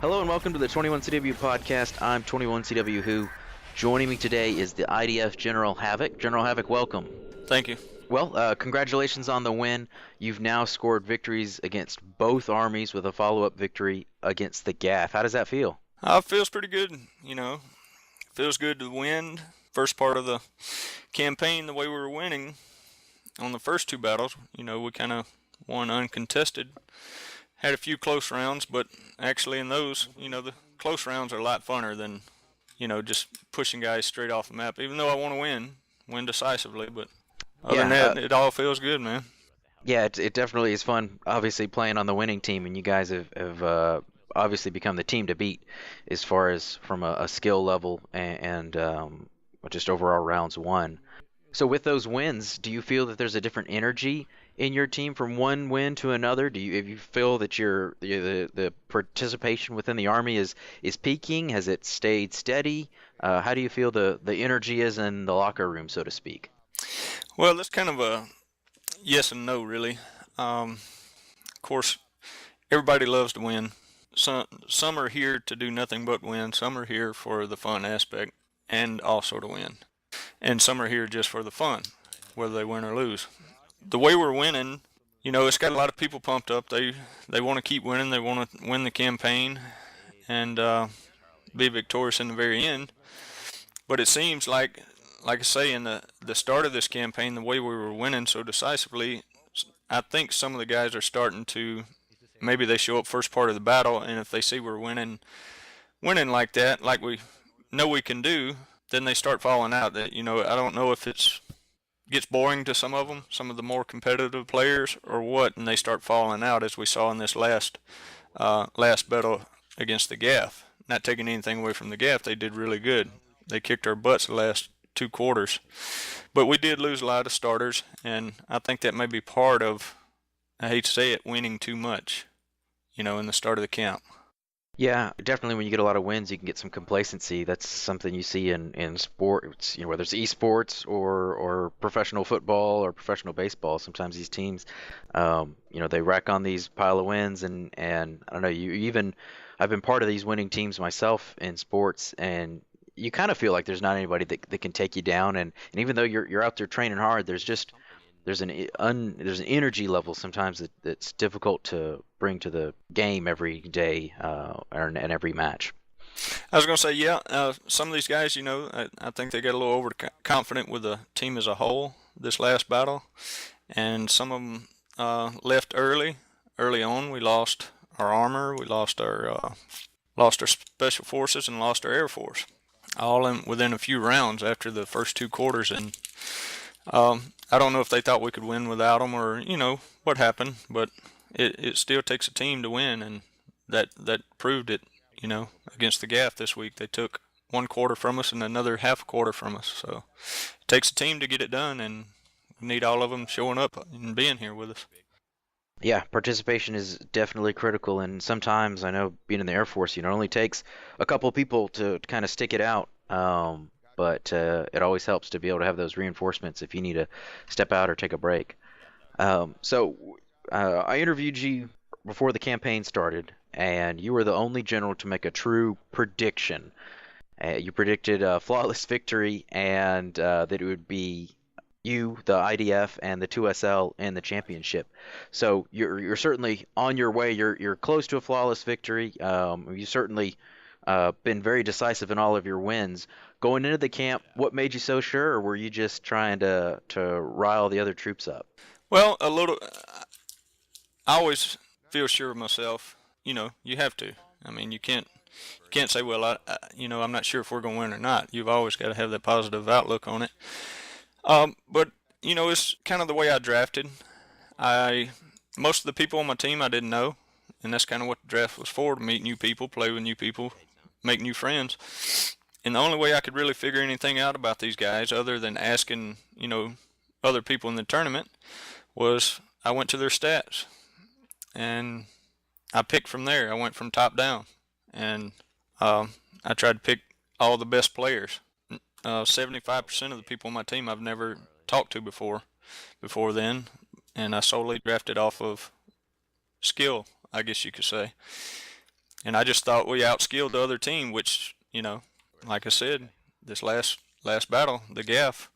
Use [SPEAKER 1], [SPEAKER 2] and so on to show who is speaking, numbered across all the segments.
[SPEAKER 1] Hello and welcome to the 21CW podcast. I'm 21CW Who. Joining me today is the IDF General Havoc. General Havoc, welcome.
[SPEAKER 2] Thank you.
[SPEAKER 1] Well, congratulations on the win. You've now scored victories against both armies with a follow-up victory against the GAF. How does that feel?
[SPEAKER 2] It feels pretty good, Feels good to win. First part of the campaign, the way we were winning on the first two battles, we kind of won uncontested. Had a few close rounds, but actually in those, the close rounds are a lot funner than, just pushing guys straight off the map. Even though I want to win decisively, but other than that, it all feels good, man.
[SPEAKER 1] Yeah, it definitely is fun, obviously, playing on the winning team, and you guys have obviously become the team to beat as far as from a skill level and just overall rounds won. So with those wins, do you feel that there's a different energy in your team from one win to another? If you feel that the participation within the army is peaking? Has it stayed steady? How do you feel the energy is in the locker room, so to speak?
[SPEAKER 2] Well, that's kind of a yes and no, really. Of course, everybody loves to win. Some are here to do nothing but win. Some are here for the fun aspect and also to win. And some are here just for the fun, whether they win or lose. The way we're winning, it's got a lot of people pumped up. They want to keep winning. They want to win the campaign and be victorious in the very end. But it seems like I say, in the start of this campaign, the way we were winning so decisively, I think some of the guys are starting to, maybe they show up first part of the battle, and if they see we're winning like that, like we know we can do, then they start falling out. That I don't know if it gets boring to some of them, some of the more competitive players, or what, and they start falling out, as we saw in this last battle against the GAF. Not taking anything away from the GAF, they did really good. They kicked our butts the last two quarters, but we did lose a lot of starters, and I think that may be part of, I hate to say it, winning too much, in the start of the camp.
[SPEAKER 1] Yeah, definitely when you get a lot of wins, you can get some complacency. That's something you see in sports, whether it's esports or professional football or professional baseball. Sometimes these teams, they rack on these pile of wins and I don't know, I've been part of these winning teams myself in sports, and you kind of feel like there's not anybody that can take you down, and even though you're out there training hard, there's an energy level sometimes that's difficult to bring to the game every day and every match.
[SPEAKER 2] I was going to say, yeah, some of these guys, I think they got a little overconfident with the team as a whole this last battle, and some of them left early. Early on, we lost our armor, we lost our special forces, and lost our air force, all within a few rounds after the first two quarters, and I don't know if they thought we could win without them, or what happened, but it still takes a team to win, and that proved it. Against the GAF this week, they took one quarter from us and another half a quarter from us. So it takes a team to get it done, and we need all of them showing up and being here with us.
[SPEAKER 1] Yeah, participation is definitely critical, and sometimes I know being in the Air Force, it only takes a couple people to kind of stick it out. But it always helps to be able to have those reinforcements if you need to step out or take a break. I interviewed you before the campaign started, and you were the only general to make a true prediction. You predicted a flawless victory and that it would be you, the IDF, and the 2SL in the championship. So you're certainly on your way. You're close to a flawless victory. You certainly been very decisive in all of your wins. Going into the camp, what made you so sure, or were you just trying to rile the other troops up?
[SPEAKER 2] Well, a little. I always feel sure of myself. You have to. I mean, you can't say, well, I'm not sure if we're going to win or not. You've always got to have that positive outlook on it. But it's kind of the way I drafted. Most of the people on my team I didn't know, and that's kind of what the draft was for, to meet new people, play with new people, make new friends. And the only way I could really figure anything out about these guys, other than asking, other people in the tournament, was I went to their stats, and I picked from there. I went from top down, and I tried to pick all the best players. 75% of the people on my team I've never talked to before then, and I solely drafted off of skill, I guess you could say. And I just thought we outskilled the other team, which, like I said, this last battle, the Gaff,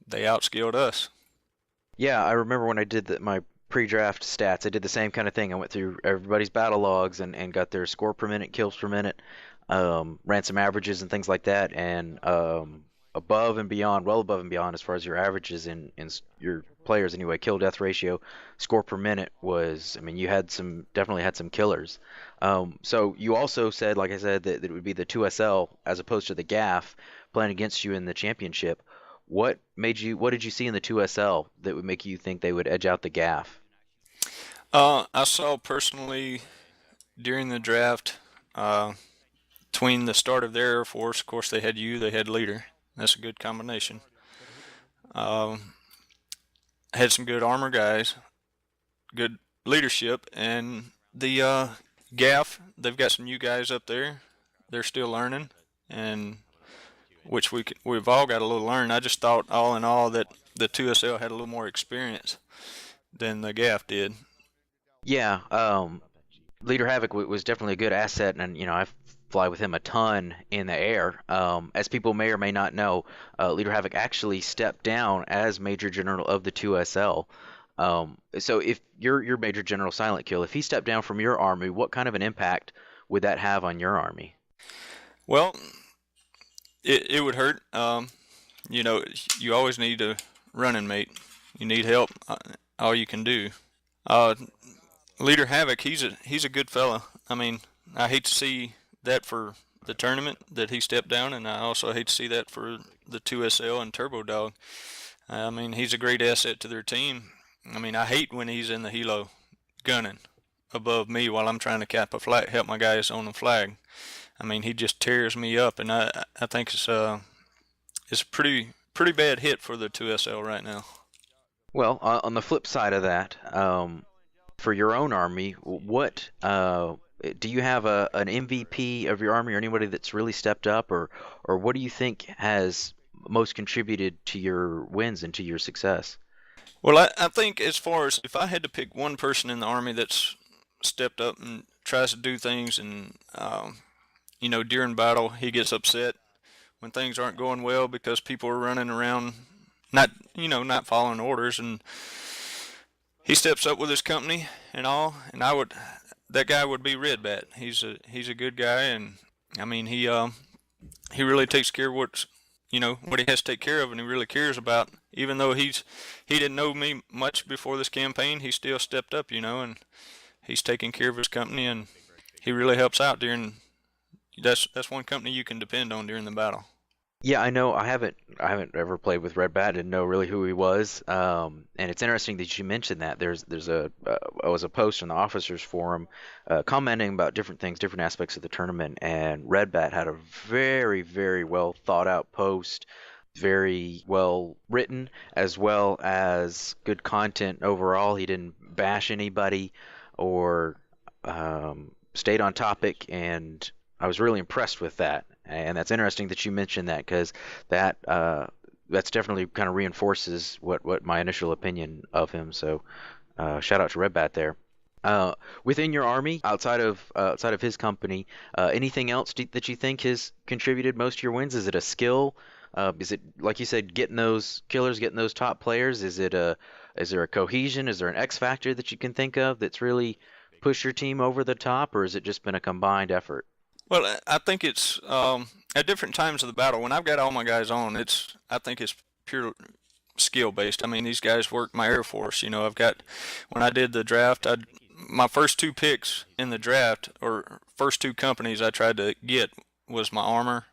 [SPEAKER 2] they outskilled us.
[SPEAKER 1] Yeah, I remember when I did my pre-draft stats, I did the same kind of thing. I went through everybody's battle logs and got their score per minute, kills per minute, ran some averages and things like that, and above and beyond, well above and beyond as far as your averages in your players anyway, kill death ratio, score per minute was, I mean, you had definitely had some killers. So you also said, like I said, that it would be the 2SL as opposed to the GAF playing against you in the championship. What did you see in the 2SL that would make you think they would edge out the GAF?
[SPEAKER 2] I saw personally during the draft, uh, between the start of their Air Force, of course, they had you, they had leader. That's a good combination. Um, had some good armor guys, good leadership, and the GAF, they've got some new guys up there. They're still learning, and which we've all got a little learn. I just thought all in all that the 2SL had a little more experience than the GAF did.
[SPEAKER 1] Yeah, Leader Havoc was definitely a good asset, and I fly with him a ton in the air. As people may or may not know, Leader Havoc actually stepped down as Major General of the 2SL. So if your Major General Silent Kill, if he stepped down from your army, what kind of an impact would that have on your army?
[SPEAKER 2] Well, it would hurt. You know, you always need a running mate. You need help. All you can do. Uh, Leader Havoc, he's a good fella. I mean, I hate to see that for the tournament that he stepped down, and I also hate to see that for the 2SL and Turbo Dog. I mean, he's a great asset to their team. I mean, I hate when he's in the helo gunning above me while I'm trying to cap a flag, help my guys on the flag. I mean, he just tears me up, and I think it's a pretty bad hit for the 2SL right now.
[SPEAKER 1] Well, on the flip side of that, for your own army, what do you have an MVP of your army or anybody that's really stepped up, or what do you think has most contributed to your wins and to your success?
[SPEAKER 2] Well, I think as far as if I had to pick one person in the army that's stepped up and tries to do things, and during battle he gets upset when things aren't going well because people are running around not following orders, and he steps up with his company and all, and that guy would be Red Bat. He's a good guy, and I mean he really takes care of what he has to take care of, and he really cares about. Even though he didn't know me much before this campaign, he still stepped up, and he's taking care of his company, and he really helps out during. That's one company you can depend on during the battle.
[SPEAKER 1] Yeah, I know. I haven't ever played with Red Bat. Didn't know really who he was. And it's interesting that you mentioned that. There's was a post in the officers forum commenting about different things, different aspects of the tournament, and Red Bat had a very, very well thought out post, very well written, as well as good content overall. He didn't bash anybody or stayed on topic, and I was really impressed with that. And that's interesting that you mentioned that because that that's definitely kind of reinforces what my initial opinion of him. So shout out to Red Bat there. Uh, Within your army, outside of his company, anything else that you think has contributed most to your wins? Is it a skill? Is it like you said, getting those killers, getting those top players? Is there a cohesion? Is there an X factor that you can think of that's really pushed your team over the top, or has it just been a combined effort?
[SPEAKER 2] Well, I think it's at different times of the battle. When I've got all my guys on, I think it's pure skill based. I mean, these guys work my Air Force. I've got when I did the draft, my first two picks in the draft or first two companies I tried to get was my armor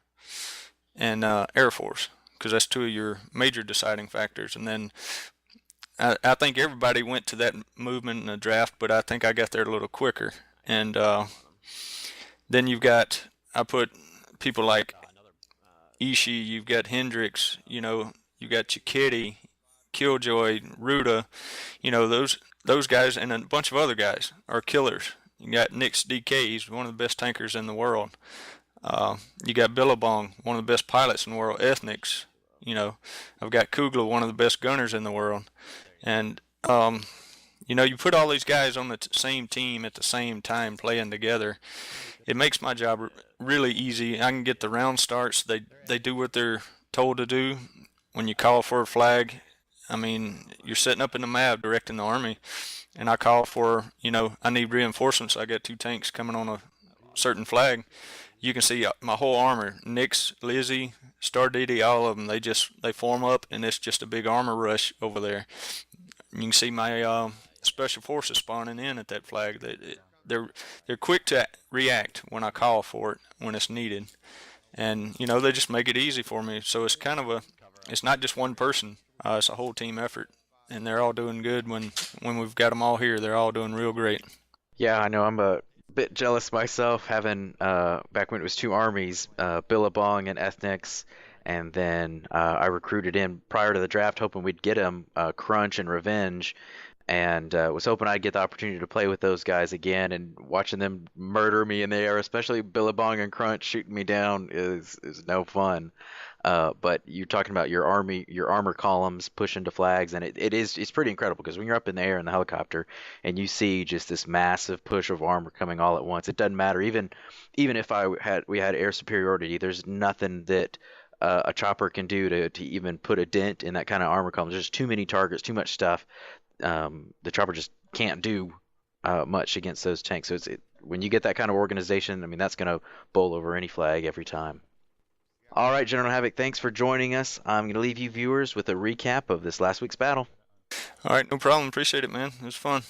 [SPEAKER 2] and Air Force because that's two of your major deciding factors. And then I think everybody went to that movement in the draft, but I think I got there a little quicker. And then I put people like Ishii, you've got Hendricks, you've got Chiquetti, Killjoy, Ruda, those guys, and a bunch of other guys are killers. You got Nick's DK, he's one of the best tankers in the world. You got Billabong, one of the best pilots in the world. Ethnics, I've got Kugler, one of the best gunners in the world. And you know, you put all these guys on the same team at the same time playing together. It makes my job really easy. I can get the round starts. They do what they're told to do. When you call for a flag, I mean, you're setting up in the map directing the army, and I call for, you know, I need reinforcements. I got 2 tanks coming on a certain flag. You can see my whole armor, Nick's, Lizzie, Star Didi, all of them. They form up, and it's just a big armor rush over there. You can see my special forces spawning in at that flag. They're they're quick to react when I call for it when it's needed, and you know they just make it easy for me. So it's kind of it's not just one person. It's a whole team effort, and they're all doing good when we've got them all here. They're all doing real great.
[SPEAKER 1] Yeah, I know. I'm a bit jealous myself having back when it was two armies, Billabong and Ethnics, and then I recruited in prior to the draft, hoping we'd get him Crunch and Revenge, and was hoping I'd get the opportunity to play with those guys again. And watching them murder me in the air, especially Billabong and Crunch shooting me down, is no fun. But you're talking about your armor columns pushing to flags, and it's pretty incredible because when you're up in the air in the helicopter and you see just this massive push of armor coming all at once, it doesn't matter. Even if we had air superiority, there's nothing that a chopper can do to even put a dent in that kind of armor column. There's just too many targets, too much stuff. The chopper just can't do much against those tanks. So when you get that kind of organization, I mean, that's going to bowl over any flag every time. All right, General Havoc, thanks for joining us. I'm going to leave you viewers with a recap of this last week's battle.
[SPEAKER 2] All right, no problem. Appreciate it, man. It was fun.